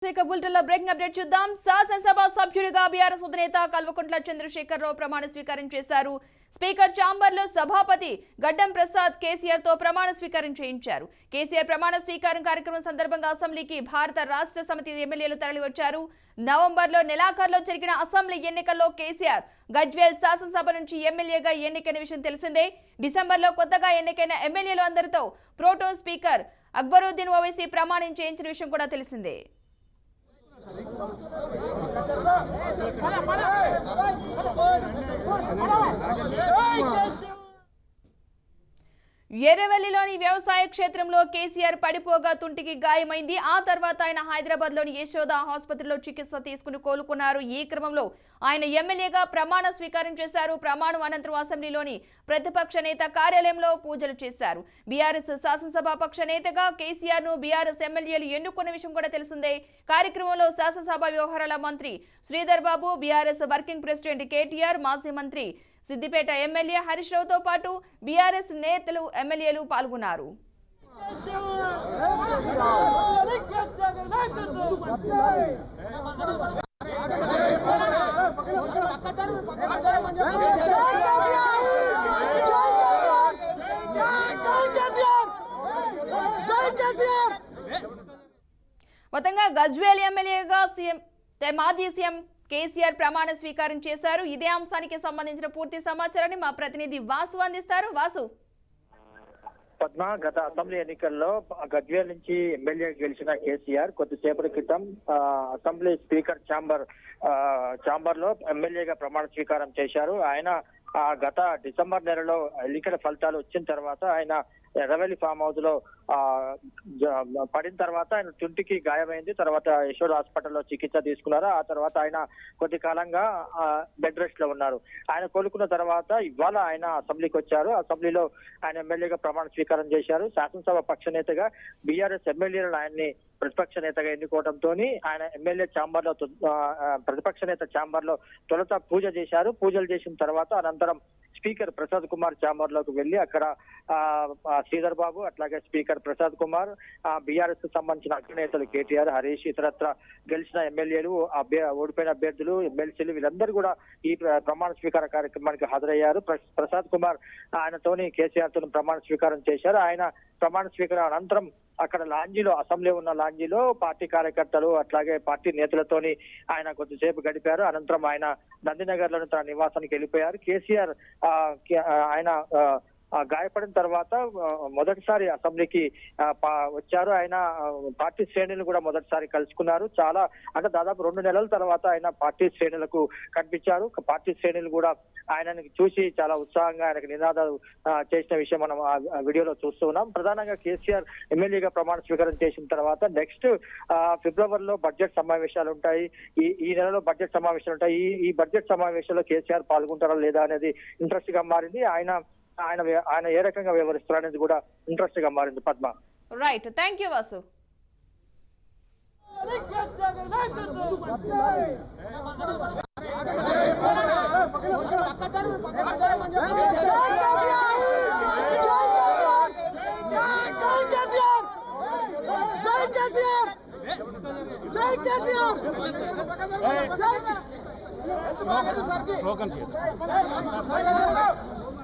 బులెటిన్లో breaking update చూద్దాం. శాసనసభ సభ్యుడిగా బీఆర్ఎస్ అధినేత కల్వకుంట్ల చంద్రశేఖరరావు ప్రమాణ స్వీకారం చేశారు. స్పీకర్ ఛాంబర్లో సభాపతి గడ్డం ప్రసాద్ కేసీఆర్ తో ప్రమాణ స్వీకారం చేయించారు. కేసీఆర్ ప్రమాణ స్వీకారం కార్యక్రమం సందర్భంగా అసెంబ్లీకి భారత రాష్ట్ర సమితి ఎమ్మెల్యేలు తరలివచ్చారు. నవంబర్లో నెలాఖరులో జరిగిన అసెంబ్లీ ఎన్నికల్లో కేసీఆర్ గజ్వేల్ శాసనసభ నుంచి ఎమ్మెల్యేగా ఎన్నికైన విషయం తెలిసిందే. డిసెంబర్లో కొత్తగా ఎన్నికైన ఎమ్మెల్యేలు అందరితో ప్రోటో స్పీకర్ అక్బరుద్దీన్ ఓవైసీ ప్రమాణం చేయించిన విషయం కూడా తెలిసిందే. ఎర్రవెల్లిలోని వ్యవసాయ క్షేత్రంలో కేసీఆర్ పడిపోగా తుంటికి గాయమైంది. ఆ తర్వాత ఆయన హైదరాబాద్ లోని యశోద ఆసుపత్రిలో చికిత్స తీసుకుని కోలుకున్నారు. ఈ క్రమంలో ఆయన ఎమ్మెల్యేగా ప్రమాణ స్వీకారం చేశారు. ప్రమాణం అనంతరం అసెంబ్లీలోని ప్రతిపక్ష నేత కార్యాలయంలో పూజలు చేశారు. బీఆర్ఎస్ శాసనసభాపక్ష నేతగా కేసీఆర్ ను బీఆర్ఎస్ ఎమ్మెల్యేలు ఎన్నుకున్న విషయం కూడా తెలిసిందే. కార్యక్రమంలో శాసనసభ వ్యవహారాల మంత్రి Sridhar Babu, BRS working president KTR, మాజీ మంత్రి సిద్దిపేట ఎమ్మెల్యే హరీష్ రావుతో పాటు బీఆర్ఎస్ నేతలు ఎమ్మెల్యేలు పాల్గొన్నారు. మొత్తంగా గజ్వేల్ ఎమ్మెల్యేగా మాజీ సీఎం కేసీఆర్ ప్రమాణ స్వీకారం చేశారు. ఇదే అంశానికి సంబంధించిన పూర్తి సమాచారాన్ని మా ప్రతినిధి వాసు అందిస్తారు. వాసు. పద్మ, గత అసెంబ్లీ ఎన్నికల్లో గజ్వేల్ నుంచి ఎమ్మెల్యే గెలిచిన కేసీఆర్ కొద్దిసేపటి క్రితం అసెంబ్లీ స్పీకర్ ఛాంబర్ లో ఎమ్మెల్యేగా ప్రమాణ స్వీకారం చేశారు. ఆయన గత డిసెంబర్ నెలలో ఎన్నికల ఫలితాలు వచ్చిన తర్వాత ఆయన ఎర్రవెల్లి ఫామ్ హౌస్ లో పడిన తర్వాత ఆయన తుంటికి గాయమైంది. తర్వాత యశోద హాస్పిటల్లో చికిత్స తీసుకున్నారు. ఆ తర్వాత ఆయన కొద్ది కాలంగా బెడ్ రెస్ట్ లో ఉన్నారు. ఆయన కోలుకున్న తర్వాత ఇవాళ ఆయన అసెంబ్లీకి వచ్చారు. అసెంబ్లీలో ఆయన ఎమ్మెల్యేగా ప్రమాణ స్వీకారం చేశారు. శాసనసభ పక్ష నేతగా బీఆర్ఎస్ ఎమ్మెల్యేలను ఆయన్ని ప్రతిపక్ష నేతగా ఎన్నుకోవడంతో ఆయన ఎమ్మెల్యే ఛాంబర్ లో ప్రతిపక్ష నేత ఛాంబర్ లో తొలుత పూజ చేశారు. పూజలు చేసిన తర్వాత అనంతరం స్పీకర్ ప్రసాద్ కుమార్ ఛాంబర్ లోకి వెళ్లి అక్కడ శ్రీధర్ బాబు, అట్లాగే స్పీకర్ ప్రసాద్ కుమార్, బీఆర్ఎస్ కు సంబంధించిన అగ్రనేతలు కేటీఆర్, హరీష్, ఇతరత్ర గెలిచిన ఎమ్మెల్యేలు, ఓడిపోయిన అభ్యర్థులు, ఎమ్మెల్సీలు వీళ్ళందరూ కూడా ఈ ప్రమాణ స్వీకార కార్యక్రమానికి హాజరయ్యారు. ప్రసాద్ కుమార్ ఆయనతోని కేసీఆర్ తో ప్రమాణ స్వీకారం చేశారు. ఆయన ప్రమాణ స్వీకారం అనంతరం అక్కడ లాంజీలో, అసెంబ్లీ ఉన్న లాంజీలో పార్టీ కార్యకర్తలు అట్లాగే పార్టీ నేతలతోని ఆయన కొద్దిసేపు గడిపారు. అనంతరం ఆయన నందినగర్ లోని తన నివాసానికి వెళ్ళిపోయారు. కేసీఆర్ ఆయన గాయపడిన తర్వాత మొదటిసారి అసెంబ్లీకి వచ్చారు. ఆయన పార్టీ శ్రేణులను కూడా మొదటిసారి కలుసుకున్నారు. చాలా అంటే దాదాపు 2 నెలల తర్వాత ఆయన పార్టీ శ్రేణులకు కనిపించారు. పార్టీ శ్రేణులు కూడా ఆయనని చూసి చాలా ఉత్సాహంగా ఆయనకు నినాదాలు చేసిన విషయం మనం ఆ వీడియోలో చూస్తూ ఉన్నాం. ప్రధానంగా కేసీఆర్ ఎమ్మెల్యేగా ప్రమాణ స్వీకారం చేసిన తర్వాత నెక్స్ట్ ఫిబ్రవరిలో బడ్జెట్ సమావేశాలు ఉంటాయి. ఈ నెలలో బడ్జెట్ సమావేశాలు ఉంటాయి. ఈ బడ్జెట్ సమావేశంలో కేసీఆర్ పాల్గొంటారా లేదా అనేది ఇంట్రెస్ట్ గా మారింది. ఆయన ఏ రకంగా వ్యవహరిస్తారు అనేది కూడా ఇంట్రెస్ట్ గా మారింది. Padma. Right, thank you Vasu. Slogan